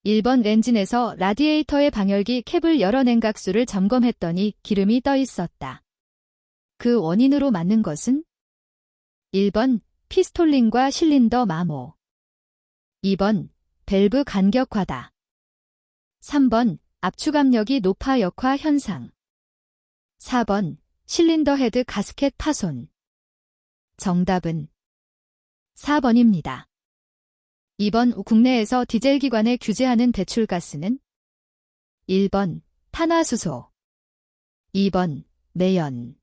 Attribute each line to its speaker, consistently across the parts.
Speaker 1: 1번 엔진에서 라디에이터의 방열기 캡을 열어 냉각수를 점검했더니 기름이 떠 있었다. 그 원인으로 맞는 것은 1번 피스톨링과 실린더 마모, 2번 밸브 간격화다. 3번 압축압력이 높아 역화 현상, 4번 실린더 헤드 가스켓 파손. 정답은 4번입니다. 2번 국내에서 디젤 기관에 규제하는 배출가스는 1번 탄화수소, 2번 매연,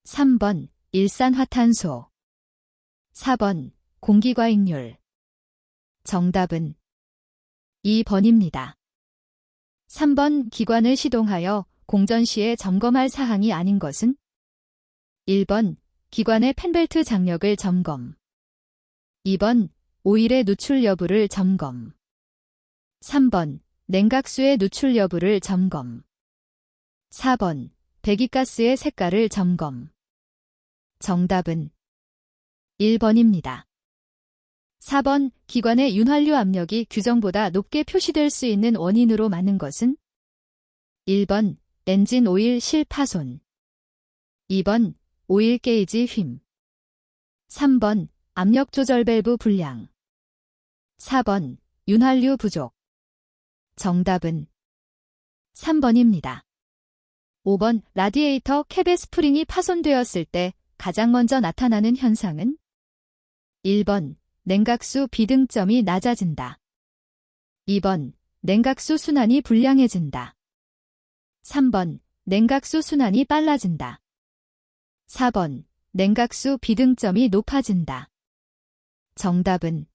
Speaker 1: 3번 일산화탄소, 4번 공기과잉률. 정답은 2번입니다. 3번 기관을 시동하여 공전 시에 점검할 사항이 아닌 것은 1번 기관의 팬벨트 장력을 점검, 2번 오일의 누출 여부를 점검, 3번 냉각수의 누출 여부를 점검, 4번 배기가스의 색깔을 점검. 정답은 1번입니다. 4번 기관의 윤활유 압력이 규정보다 높게 표시될 수 있는 원인으로 맞는 것은 1번 엔진 오일 실 파손, 2번 오일 게이지 휨, 3번 압력 조절 밸브 불량, 4번 윤활유 부족. 정답은 3번입니다. 5번 라디에이터 캡의 스프링이 파손되었을 때 가장 먼저 나타나는 현상은 1번 냉각수 비등점이 낮아진다, 2번 냉각수 순환이 불량해진다, 3번 냉각수 순환이 빨라진다, 4번 냉각수 비등점이 높아진다. 정답은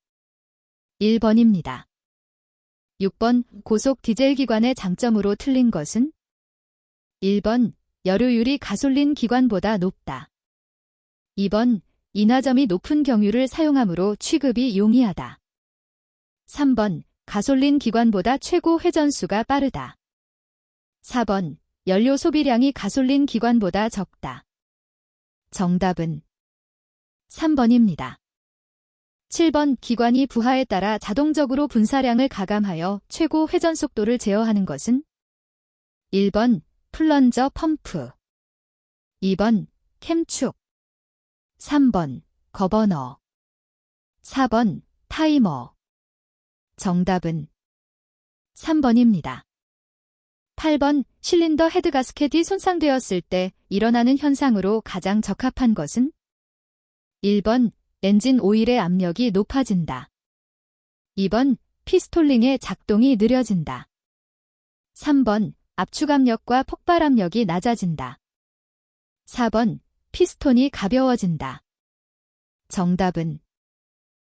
Speaker 1: 1번입니다. 6번 고속 디젤 기관의 장점으로 틀린 것은 1번 열효율이 가솔린 기관보다 높다, 2번 인하점이 높은 경유를 사용하므로 취급이 용이하다, 3번 가솔린 기관보다 최고 회전수가 빠르다, 4번 연료 소비량이 가솔린 기관보다 적다. 정답은 3번입니다. 7번 기관이 부하에 따라 자동적으로 분사량을 가감하여 최고 회전 속도를 제어하는 것은 1번 플런저 펌프, 2번 캠축, 3번 거버너, 4번 타이머. 정답은 3번입니다. 8번 실린더 헤드 가스켓이 손상되었을 때 일어나는 현상으로 가장 적합한 것은 1번 엔진 오일의 압력이 높아진다, 2번 피스톨링의 작동이 느려진다, 3번 압축압력과 폭발압력이 낮아진다, 4번 피스톤이 가벼워진다. 정답은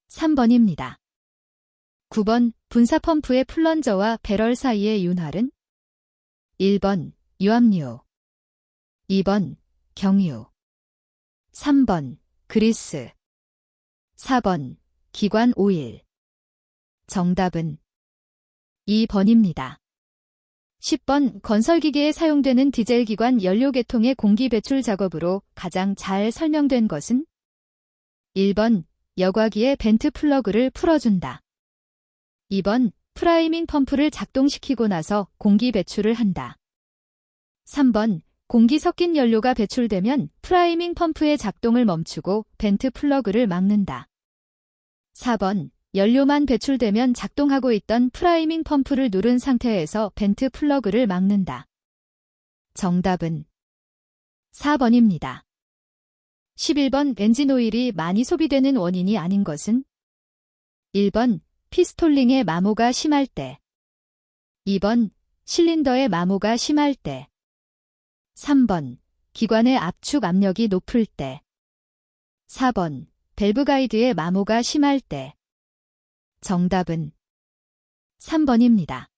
Speaker 1: 3번입니다. 9번 분사펌프의 플런저와 배럴 사이의 윤활은 1번 유압류, 2번 경유, 3번 그리스, 4번 기관 오일. 정답은 2번입니다. 10번 건설기계에 사용되는 디젤 기관 연료계통의 공기 배출 작업으로 가장 잘 설명된 것은 1번 여과기의 벤트 플러그를 풀어준다, 2번 프라이밍 펌프를 작동시키고 나서 공기 배출을 한다, 3번 공기 섞인 연료가 배출되면 프라이밍 펌프의 작동을 멈추고 벤트 플러그를 막는다, 4번 연료만 배출되면 작동하고 있던 프라이밍 펌프를 누른 상태에서 벤트 플러그를 막는다. 정답은 4번입니다. 11번 엔진 오일이 많이 소비되는 원인이 아닌 것은 1번 피스톨링의 마모가 심할 때, 2번 실린더의 마모가 심할 때, 3번 기관의 압축 압력이 높을 때, 4번 밸브 가이드의 마모가 심할 때. 정답은 3번입니다.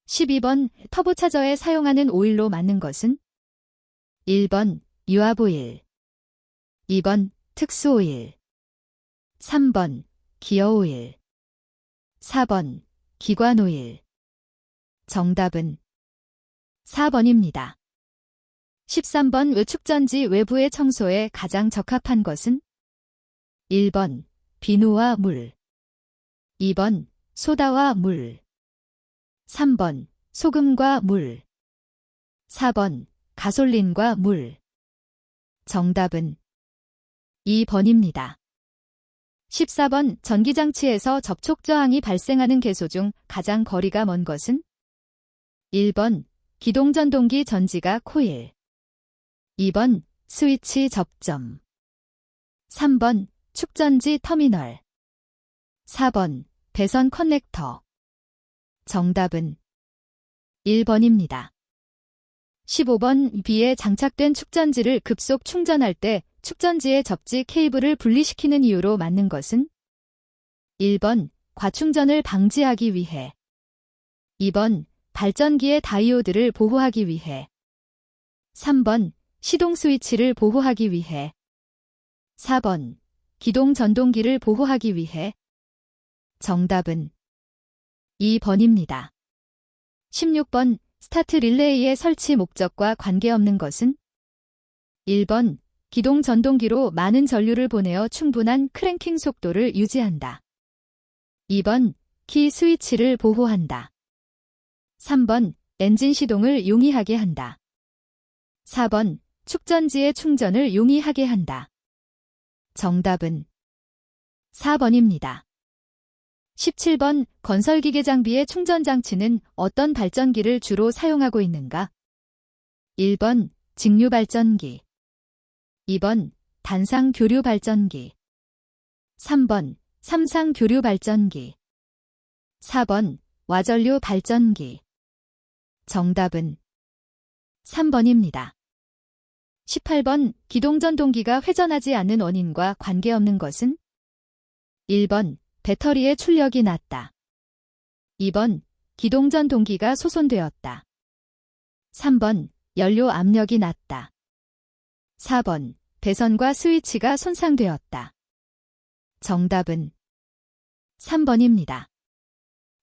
Speaker 1: 12번 터보차저에 사용하는 오일로 맞는 것은 1번 유압오일, 2번 특수오일, 3번 기어오일, 4번 기관오일. 정답은 4번입니다. 13번 외축전지 외부의 청소에 가장 적합한 것은 1번 비누와 물, 2번 소다와 물. 3번 소금과 물. 4번 가솔린과 물. 정답은 2번입니다. 14번 전기장치에서 접촉 저항이 발생하는 개소 중 가장 거리가 먼 것은? 1번 기동전동기 전지가 코일. 2번 스위치 접점. 3번 축전지 터미널. 4번 배선 커넥터. 정답은 1번입니다. 15번 비에 장착된 축전지를 급속 충전할 때 축전지의 접지 케이블을 분리시키는 이유로 맞는 것은? 1번 과충전을 방지하기 위해. 2번 발전기의 다이오드를 보호하기 위해. 3번 시동 스위치를 보호하기 위해. 4번 기동 전동기를 보호하기 위해. 정답은 2번입니다. 16번 스타트 릴레이의 설치 목적과 관계없는 것은? 1번 기동 전동기로 많은 전류를 보내어 충분한 크랭킹 속도를 유지한다. 2번 키 스위치를 보호한다. 3번 엔진 시동을 용이하게 한다. 4번 축전지의 충전을 용이하게 한다. 정답은 4번입니다. 17번 건설기계 장비의 충전장치는 어떤 발전기를 주로 사용하고 있는가? 1번 직류 발전기. 2번 단상 교류 발전기. 3번 삼상 교류 발전기. 4번 와전류 발전기. 정답은 3번입니다. 18번 기동전동기가 회전하지 않는 원인과 관계없는 것은? 1번 배터리의 출력이 낮다. 2번 기동전동기가 소손되었다. 3번 연료 압력이 낮다. 4번 배선과 스위치가 손상되었다. 정답은 3번입니다.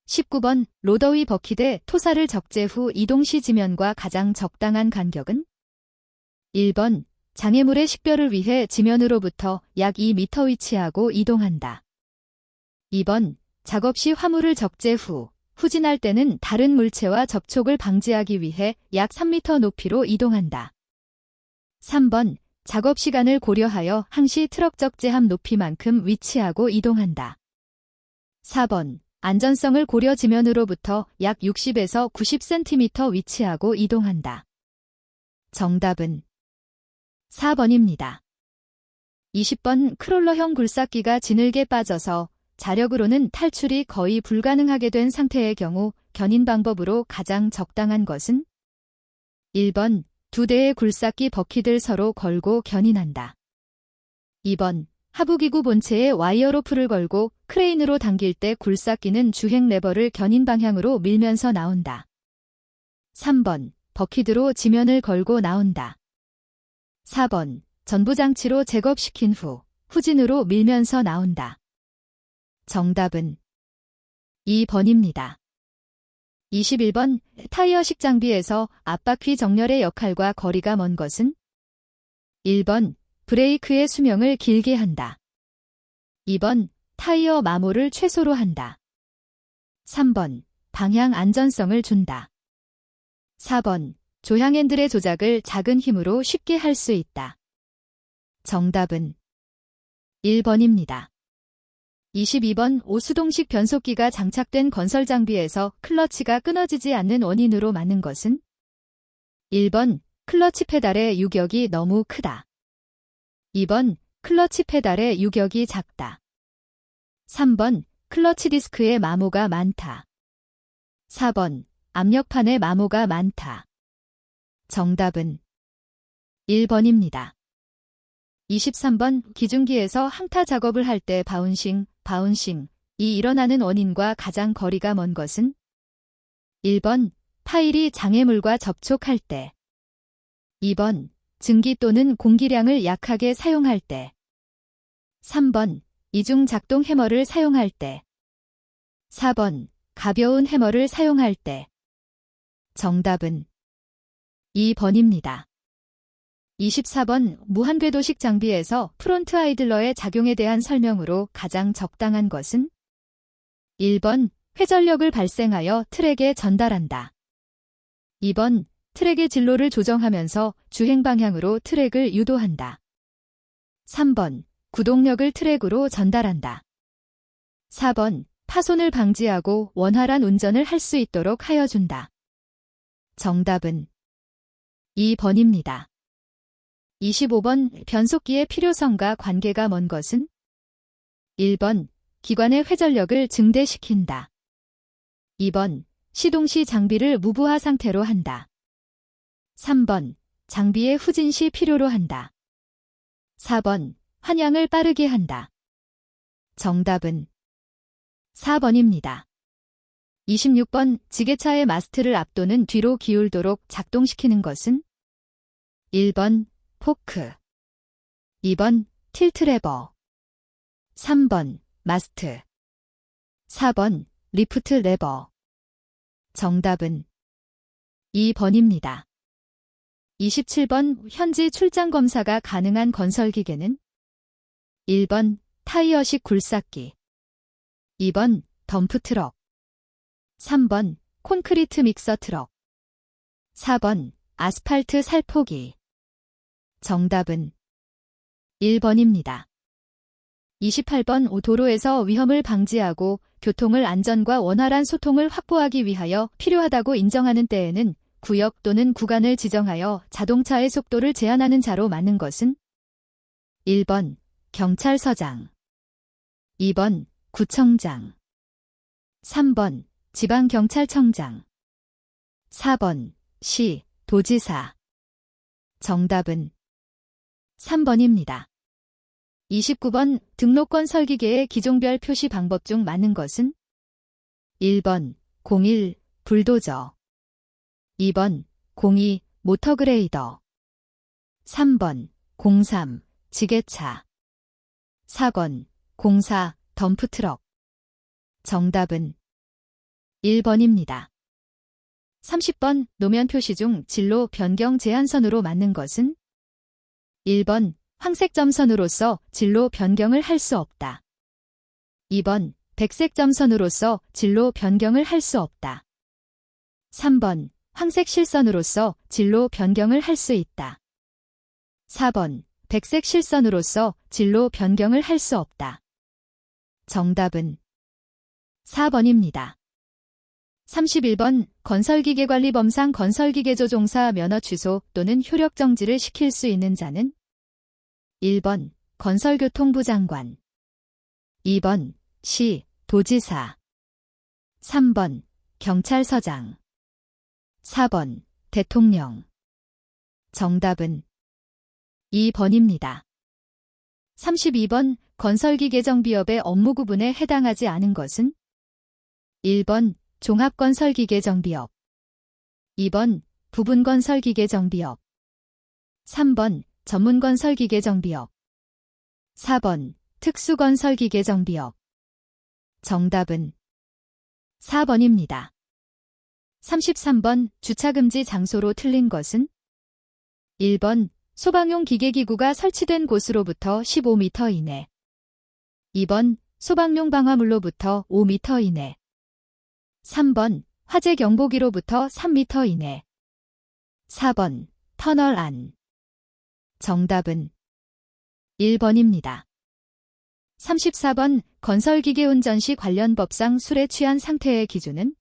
Speaker 1: 19번 로더위 버킷에 토사를 적재 후 이동 시 지면과 가장 적당한 간격은? 1번 장애물의 식별을 위해 지면으로부터 약 2m 위치하고 이동한다. 2번 작업 시 화물을 적재 후 후진할 때는 다른 물체와 접촉을 방지하기 위해 약 3m 높이로 이동한다. 3번 작업 시간을 고려하여 항시 트럭 적재함 높이만큼 위치하고 이동한다. 4번 안전성을 고려 지면으로부터 약 60에서 90cm 위치하고 이동한다. 정답은 4번입니다. 20번 크롤러형 굴삭기가 지늘게 빠져서 자력으로는 탈출이 거의 불가능하게 된 상태의 경우 견인 방법으로 가장 적당한 것은? 1번 두 대의 굴삭기 버킷을 서로 걸고 견인한다. 2번 하부기구 본체에 와이어 로프를 걸고 크레인으로 당길 때 굴삭기는 주행 레버를 견인 방향으로 밀면서 나온다. 3번 버킷으로 지면을 걸고 나온다. 4번 전부장치로 제겁시킨 후 후진으로 밀면서 나온다. 정답은 2번입니다. 21번 타이어식 장비에서 앞바퀴 정렬의 역할과 거리가 먼 것은? 1번 브레이크의 수명을 길게 한다. 2번 타이어 마모를 최소로 한다. 3번 방향 안전성을 준다. 4번 조향 핸들의 조작을 작은 힘으로 쉽게 할 수 있다. 정답은 1번입니다. 22번 오수동식 변속기가 장착된 건설 장비에서 클러치가 끊어지지 않는 원인으로 많은 것은? 1번 클러치 페달의 유격이 너무 크다. 2번 클러치 페달의 유격이 작다. 3번 클러치 디스크에 마모가 많다. 4번 압력판에 마모가 많다. 정답은 1번입니다. 23번 기중기에서 항타 작업을 할 때 바운싱이 일어나는 원인과 가장 거리가 먼 것은? 1번 파일이 장애물과 접촉할 때. 2번 증기 또는 공기량을 약하게 사용할 때. 3번 이중 작동 해머를 사용할 때. 4번 가벼운 해머를 사용할 때. 정답은 2번입니다. 24번 무한궤도식 장비에서 프론트 아이들러의 작용에 대한 설명으로 가장 적당한 것은? 1번 회전력을 발생하여 트랙에 전달한다. 2번, 트랙의 진로를 조정하면서 주행 방향으로 트랙을 유도한다. 3번, 구동력을 트랙으로 전달한다. 4번, 파손을 방지하고 원활한 운전을 할 수 있도록 하여준다. 정답은 2번입니다. 25번, 변속기의 필요성과 관계가 먼 것은? 1번, 기관의 회전력을 증대시킨다. 2번, 시동 시 장비를 무부하 상태로 한다. 3번, 장비의 후진 시 필요로 한다. 4번, 환향을 빠르게 한다. 정답은 4번입니다. 26번, 지게차의 마스트를 앞도는 뒤로 기울도록 작동시키는 것은? 1번, 포크. 2번, 틸트 레버. 3번, 마스트. 4번, 리프트 레버. 정답은 2번입니다. 27번, 현지 출장 검사가 가능한 건설기계는? 1번, 타이어식 굴삭기. 2번, 덤프트럭. 3번, 콘크리트 믹서 트럭. 4번, 아스팔트 살포기. 정답은 1번입니다. 28번, 도로에서 위험을 방지하고 교통을 안전과 원활한 소통을 확보하기 위하여 필요하다고 인정하는 때에는 구역 또는 구간을 지정하여 자동차의 속도를 제한하는 자로 맞는 것은? 1번, 경찰서장. 2번, 구청장. 3번, 지방경찰청장. 4번, 시, 도지사. 정답은 3번입니다. 29번, 등록권 설기계의 기종별 표시 방법 중 맞는 것은? 1번, 01, 불도저. 2번, 02, 모터그레이더. 3번, 03, 지게차. 4번, 04, 덤프트럭. 정답은 1번입니다. 30번, 노면 표시 중 진로 변경 제한선으로 맞는 것은? 1번, 황색 점선으로서 진로 변경을 할 수 없다. 2번, 백색 점선으로서 진로 변경을 할 수 없다. 3번, 황색 실선으로서 진로 변경을 할 수 있다. 4번, 백색 실선으로서 진로 변경을 할 수 없다. 정답은 4번입니다. 31번, 건설기계관리범상 건설기계조종사 면허 취소 또는 효력 정지를 시킬 수 있는 자는? 1번, 건설교통부 장관. 2번, 시, 도지사. 3번, 경찰서장. 4번, 대통령. 정답은 2번입니다. 32번, 건설기계정비업의 업무 구분에 해당하지 않은 것은? 1번, 종합건설기계정비업. 2번, 부분건설기계정비업. 3번, 전문건설기계정비업. 4번, 특수건설기계정비업. 정답은 4번입니다. 33번, 주차금지 장소로 틀린 것은? 1번, 소방용 기계기구가 설치된 곳으로부터 15m 이내. 2번, 소방용 방화물로부터 5m 이내. 3번, 화재 경보기로부터 3m 이내. 4번, 터널 안. 정답은 1번입니다. 34번, 건설기계 운전 시 관련 법상 술에 취한 상태의 기준은?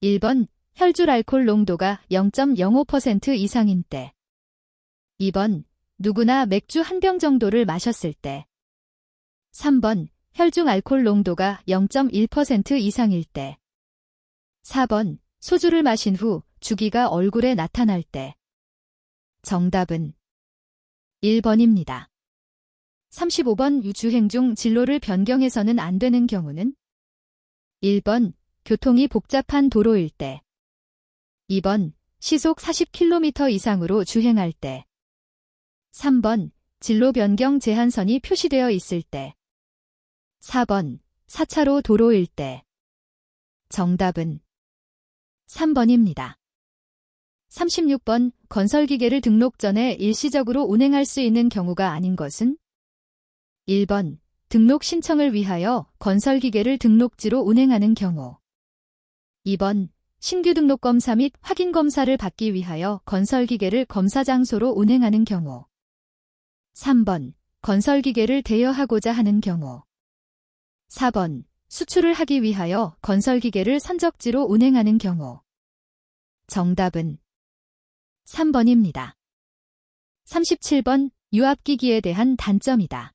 Speaker 1: 1번, 혈중 알코올 농도가 0.05% 이상인 때. 2번, 누구나 맥주 한 병 정도를 마셨을 때. 3번, 혈중 알코올 농도가 0.1% 이상일 때. 4번, 소주를 마신 후 주기가 얼굴에 나타날 때. 정답은 1번입니다. 35번, 주행 중 진로를 변경해서는 안 되는 경우는? 1번, 교통이 복잡한 도로일 때. 2번, 시속 40km 이상으로 주행할 때. 3번, 진로 변경 제한선이 표시되어 있을 때. 4번, 4차로 도로일 때. 정답은 3번입니다. 36번, 건설기계를 등록 전에 일시적으로 운행할 수 있는 경우가 아닌 것은? 1번, 등록 신청을 위하여 건설기계를 등록지로 운행하는 경우. 2번 신규 등록 검사 및 확인 검사를 받기 위하여 건설기계를 검사 장소로 운행하는 경우. 3번 건설기계를 대여하고자 하는 경우. 4번 수출을 하기 위하여 건설기계를 선적지로 운행하는 경우. 정답은 3번입니다. 37번 유압기기에 대한 단점이다.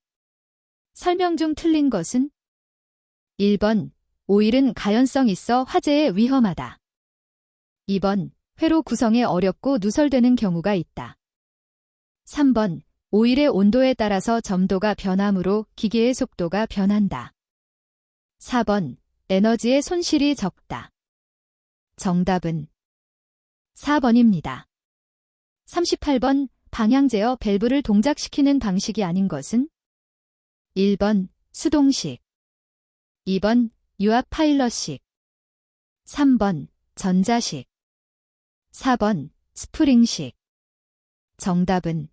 Speaker 1: 설명 중 틀린 것은 1번 오일은 가연성 있어 화재에 위험하다. 2번 회로 구성에 어렵고 누설되는 경우가 있다. 3번 오일의 온도에 따라서 점도가 변하므로 기계의 속도가 변한다. 4번 에너지의 손실이 적다. 정답은 4번입니다. 38번 방향 제어 밸브를 동작시키는 방식이 아닌 것은 1번 수동식, 2번 유압 파일럿식, 3번 전자식, 4번 스프링식. 정답은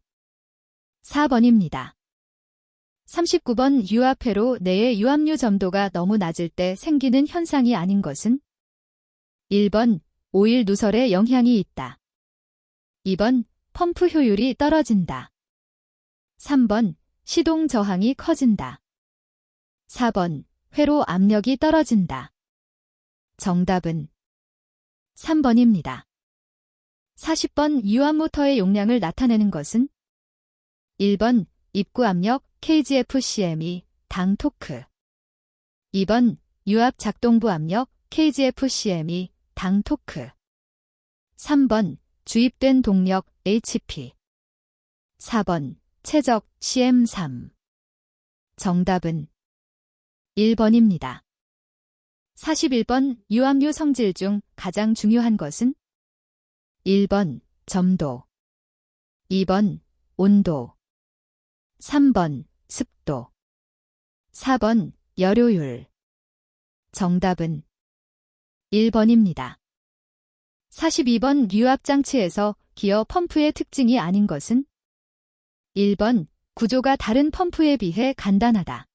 Speaker 1: 4번입니다. 39번 유압회로 내의 유압류 점도가 너무 낮을 때 생기는 현상이 아닌 것은 1번 오일 누설에 영향이 있다. 2번 펌프 효율이 떨어진다. 3번 시동 저항이 커진다. 4번 회로 압력이 떨어진다. 정답은 3번입니다. 40번 유압 모터의 용량을 나타내는 것은 1번 입구 압력 KGF-CM이 당 토크, 2번 유압 작동부 압력 KGF-CM이 당 토크, 3번 주입된 동력 HP, 4번 최적 CM3. 정답은 1번입니다. 41번 유압류 성질 중 가장 중요한 것은 1번 점도, 2번 온도, 3번 습도, 4번 열효율. 정답은 1번입니다. 42번 유압장치에서 기어 펌프의 특징이 아닌 것은 1번 구조가 다른 펌프에 비해 간단하다.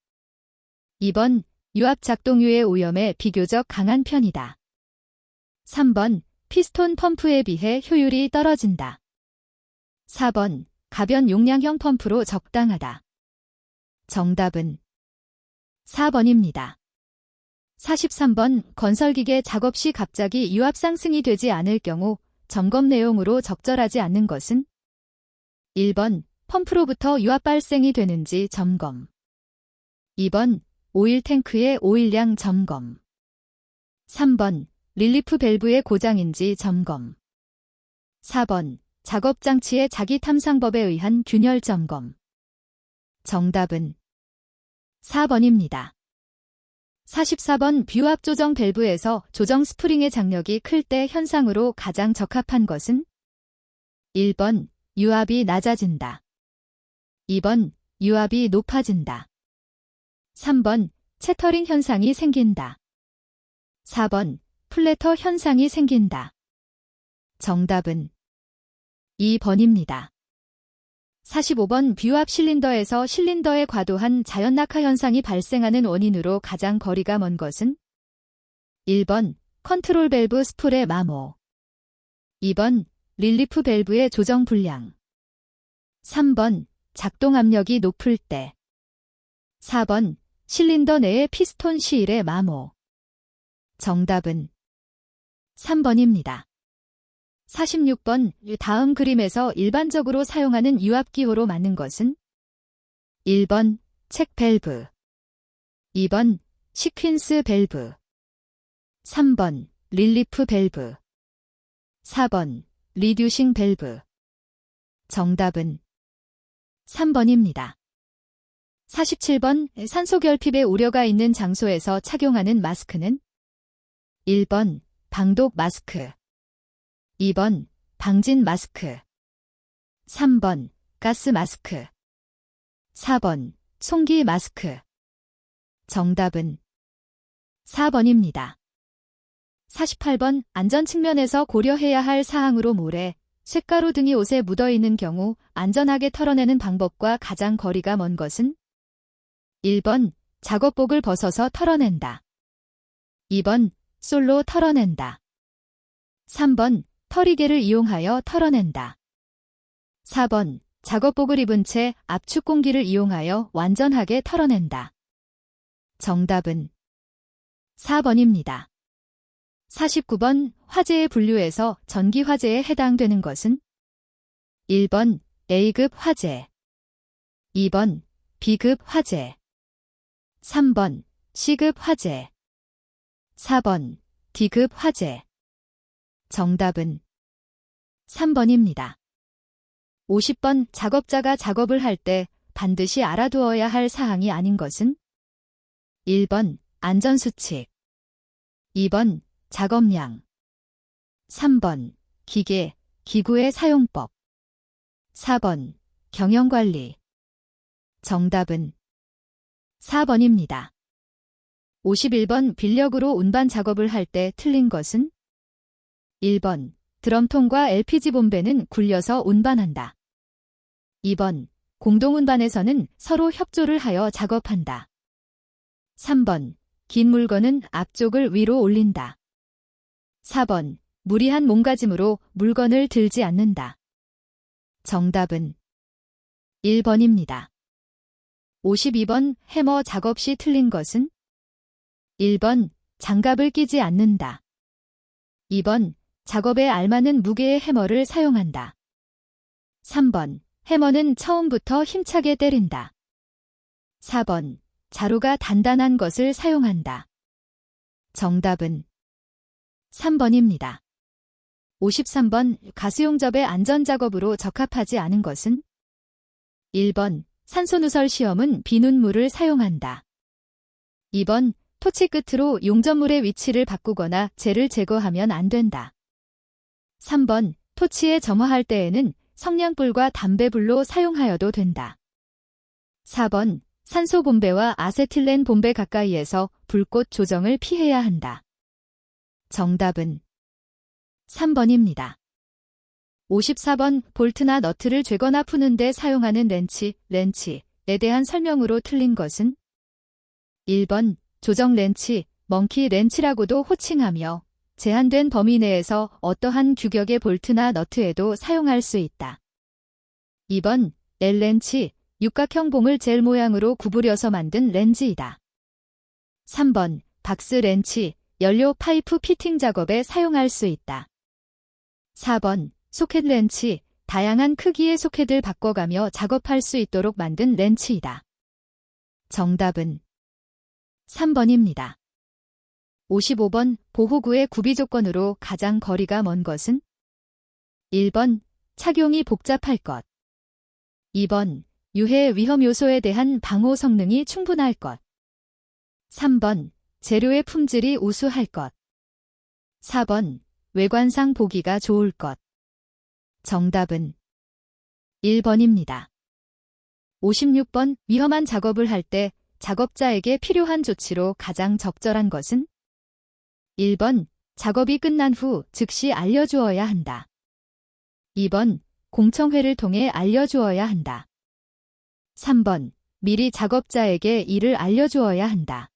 Speaker 1: 2번 유압 작동유의 오염에 비교적 강한 편이다. 3번 피스톤 펌프에 비해 효율이 떨어진다. 4번 가변 용량형 펌프로 적당하다. 정답은 4번입니다. 43번 건설기계 작업 시 갑자기 유압 상승이 되지 않을 경우 점검 내용으로 적절하지 않는 것은 1번 펌프로부터 유압 발생이 되는지 점검, 2번 오일 탱크의 오일량 점검, 3번 릴리프 밸브의 고장인지 점검, 4번 작업장치의 자기 탐상법에 의한 균열 점검. 정답은 4번입니다. 44번 뷰압 조정 밸브에서 조정 스프링의 장력이 클 때 현상으로 가장 적합한 것은 1번 유압이 낮아진다. 2번 유압이 높아진다. 3번 채터링 현상이 생긴다. 4번 플래터 현상이 생긴다. 정답은 2번입니다. 45번 뷰압 실린더에서 실린더의 과도한 자연 낙하 현상이 발생하는 원인으로 가장 거리가 먼 것은 1번 컨트롤 밸브 스풀의 마모, 2번 릴리프 밸브의 조정 불량, 3번 작동 압력이 높을 때, 4번 실린더 내의 피스톤 시일의 마모. 정답은 3번입니다. 46번 다음 그림에서 일반적으로 사용하는 유압기호로 맞는 것은 1번 책 밸브, 2번 시퀸스 밸브, 3번 릴리프 밸브, 4번 리듀싱 밸브. 정답은 3번입니다. 47번 산소 결핍의 우려가 있는 장소에서 착용하는 마스크는 1번 방독 마스크, 2번 방진 마스크, 3번 가스 마스크, 4번 송기 마스크. 정답은 4번입니다. 48번 안전 측면에서 고려해야 할 사항으로 모래, 쇳가루 등이 옷에 묻어있는 경우 안전하게 털어내는 방법과 가장 거리가 먼 것은 1번 작업복을 벗어서 털어낸다. 2번, 솔로 털어낸다. 3번, 털이개를 이용하여 털어낸다. 4번, 작업복을 입은 채 압축 공기를 이용하여 완전하게 털어낸다. 정답은 4번입니다. 49번, 화재의 분류에서 전기 화재에 해당되는 것은? 1번, A급 화재. 2번, B급 화재. 3번, C급 화재. 4번, D급 화재. 정답은 3번입니다. 50번, 작업자가 작업을 할 때 반드시 알아두어야 할 사항이 아닌 것은? 1번, 안전수칙. 2번, 작업량. 3번, 기계, 기구의 사용법. 4번, 경영관리. 정답은 4번입니다. 51번, 빌력으로 운반 작업을 할 때 틀린 것은? 1번, 드럼통과 LPG 본배는 굴려서 운반한다. 2번, 공동운반에서는 서로 협조를 하여 작업한다. 3번, 긴 물건은 앞쪽을 위로 올린다. 4번, 무리한 몸가짐으로 물건을 들지 않는다. 정답은 1번입니다. 52번, 해머 작업 시 틀린 것은? 1번, 장갑을 끼지 않는다. 2번, 작업에 알맞는 무게의 해머를 사용한다. 3번, 해머는 처음부터 힘차게 때린다. 4번, 자루가 단단한 것을 사용한다. 정답은 3번입니다. 53번, 가스용접의 안전작업으로 적합하지 않은 것은? 1번, 산소누설 시험은 비눗물을 사용한다. 2번, 토치 끝으로 용접물의 위치를 바꾸거나 재를 제거하면 안 된다. 3번, 토치에 점화할 때에는 성냥불과 담배불로 사용하여도 된다. 4번, 산소 본배와 아세틸렌 본배 가까이에서 불꽃 조정을 피해야 한다. 정답은 3번입니다. 54번, 볼트나 너트를 죄거나 푸는 데 사용하는 렌치에 대한 설명으로 틀린 것은? 1번, 조정 렌치, 멍키 렌치라고도 호칭하며 제한된 범위 내에서 어떠한 규격의 볼트나 너트에도 사용할 수 있다. 2번, L렌치, 육각형 봉을 젤 모양으로 구부려서 만든 렌즈이다. 3번, 박스 렌치, 연료 파이프 피팅 작업에 사용할 수 있다. 4번, 소켓 렌치, 다양한 크기의 소켓을 바꿔가며 작업할 수 있도록 만든 렌치이다. 정답은 3번입니다. 55번, 보호구의 구비 조건으로 가장 거리가 먼 것은? 1번, 착용이 복잡할 것. 2번, 유해 위험 요소에 대한 방호 성능이 충분할 것. 3번, 재료의 품질이 우수할 것. 4번, 외관상 보기가 좋을 것. 정답은 1번입니다. 56번, 위험한 작업을 할 때 작업자에게 필요한 조치로 가장 적절한 것은? 1번, 작업이 끝난 후 즉시 알려주어야 한다. 2번, 공청회를 통해 알려주어야 한다. 3번, 미리 작업자에게 이를 알려주어야 한다.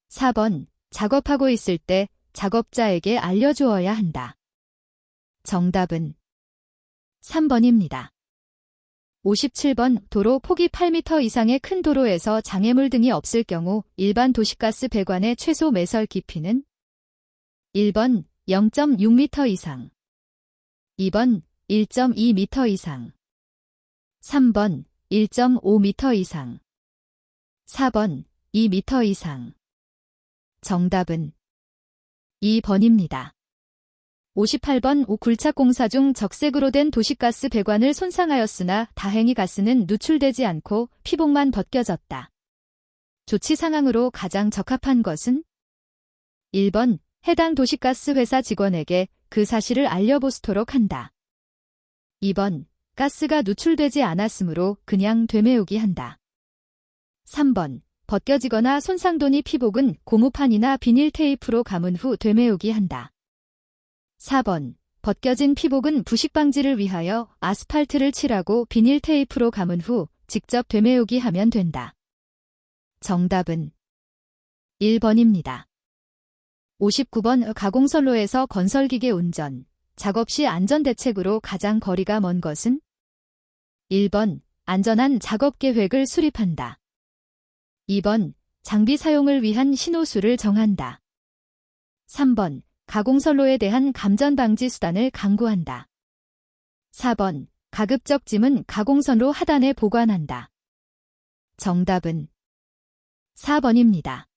Speaker 1: 4번, 작업하고 있을 때 작업자에게 알려주어야 한다. 정답은 3번입니다. 57번, 도로 폭이 8m 이상의 큰 도로에서 장애물 등이 없을 경우 일반 도시가스 배관의 최소 매설 깊이는? 1번, 0.6m 이상. 2번, 1.2m 이상. 3번, 1.5m 이상. 4번, 2m 이상. 정답은 2번입니다. 58번, 굴착공사 중 적색으로 된 도시가스 배관을 손상하였으나 다행히 가스는 누출되지 않고 피복만 벗겨졌다. 조치 상황으로 가장 적합한 것은? 1번, 해당 도시가스 회사 직원에게 그 사실을 알려보도록 한다. 2번, 가스가 누출되지 않았으므로 그냥 되메우기 한다. 3번, 벗겨지거나 손상돈이 피복은 고무판이나 비닐 테이프로 감은 후 되메우기 한다. 4번, 벗겨진 피복은 부식 방지를 위하여 아스팔트를 칠하고 비닐 테이프로 감은 후 직접 되메우기 하면 된다. 정답은 1번입니다. 59번 가공선로에서 건설기계 운전, 작업 시 안전대책으로 가장 거리가 먼 것은? 1번 안전한 작업 계획을 수립한다. 2번 장비 사용을 위한 신호수를 정한다. 3번 가공선로에 대한 감전 방지 수단을 강구한다. 4번 가급적 짐은 가공선로 하단에 보관한다. 정답은 4번입니다.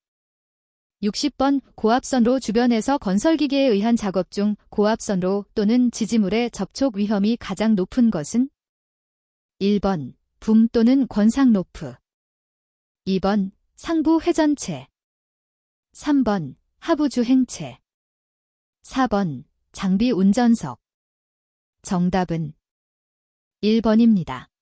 Speaker 1: 60번 고압선로 주변에서 건설기계에 의한 작업 중 고압선로 또는 지지물의 접촉 위험이 가장 높은 것은? 1번 붐 또는 권상로프, 2번 상부 회전체, 3번 하부 주행체, 4번 장비 운전석. 정답은 1번입니다.